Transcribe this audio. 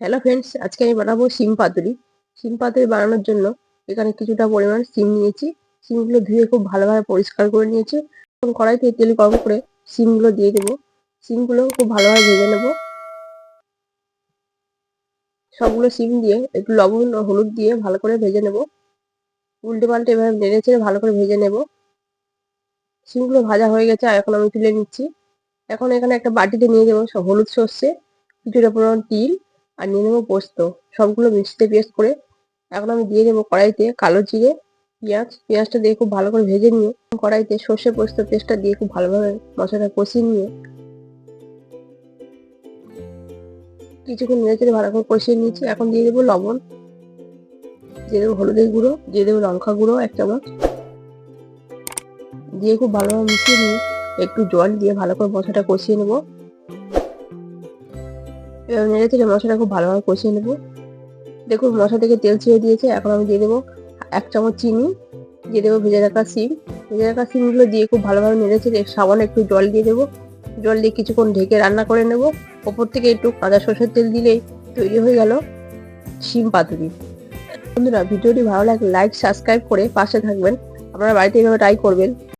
Hello friends, আজকে আমি বানাবো শিম পাতুরি। শিম পাতুরি বানানোর জন্য এখানে কিছুটা পরিমাণ শিম নিয়েছি। শিমগুলো ধুয়ে খুব ভালোভাবে পরিষ্কার করে নিয়েছি। এখন কড়াইতে তেল গরম করে শিমগুলো দিয়ে দেবো। শিমগুলো খুব ভালোভাবে ভেজে নেব। সবগুলো শিম দিয়ে একটু লবণ ও হলুদ দিয়ে ভালো করে ভেজে নেব। উল্টে পাল্টে এভাবে নেড়ে চেড়ে ভালো করে ভেজে নেব। শিমগুলো ভাজা হয়ে গেছে, আর এখন আমি তুলে নিচ্ছি। এখন এখানে একটা বাটিতে নিয়ে দেবো সব হলুদ সর্ষে, কিছুটা পরিমাণ তিল, আর নিয়ে নেবো পোস্ত। সবগুলো মিক্সিতে পেস্ট করে এখন আমি দিয়ে দেবো কড়াইতে কালো জিরে, পেঁয়াজটা দিয়ে খুব ভালো করে ভেজে নিয়ে কড়াইতে সর্ষে পোস্ত পেস্টটা দিয়ে খুব ভালোভাবে মশলাটা কষিয়ে নিয়ে কিছুক্ষণ নেড়ে চেড়ে ভালো করে কষিয়ে নিয়েছি। এখন দিয়ে দেবো লবণ, দিয়ে দেবো হলুদের গুঁড়ো, দিয়ে দেবো লঙ্কা গুঁড়ো 1 চামচ, দিয়ে খুব ভালোভাবে মিশিয়ে নিয়ে একটু জল দিয়ে ভালো করে মশলাটা কষিয়ে নেবো। এবার নেড়ে চেড়ে মশলাটা খুব ভালোভাবে কষিয়ে নেবো। দেখুন মশলা থেকে তেল ছেড়ে দিয়েছে। এখন আমি দিয়ে দেবো 1 চামচ চিনি, দিয়ে দেবো ভেজে রাখা শিম। ভেজে রাখা শিমগুলো দিয়ে খুব ভালোভাবে নেড়ে চেড়ে সামান্য একটু জল দিয়ে দেবো। জল দিয়ে কিছুক্ষণ ঢেকে রান্না করে নেব। ওপর থেকে একটু কাঁচা সরষের তেল দিলেই তৈরি হয়ে গেল শিম পাতুরি। বন্ধুরা, ভিডিওটি ভালো লাগলে লাইক সাবস্ক্রাইব করে পাশে থাকবেন। আপনারা বাড়িতে এইভাবে ট্রাই করবেন।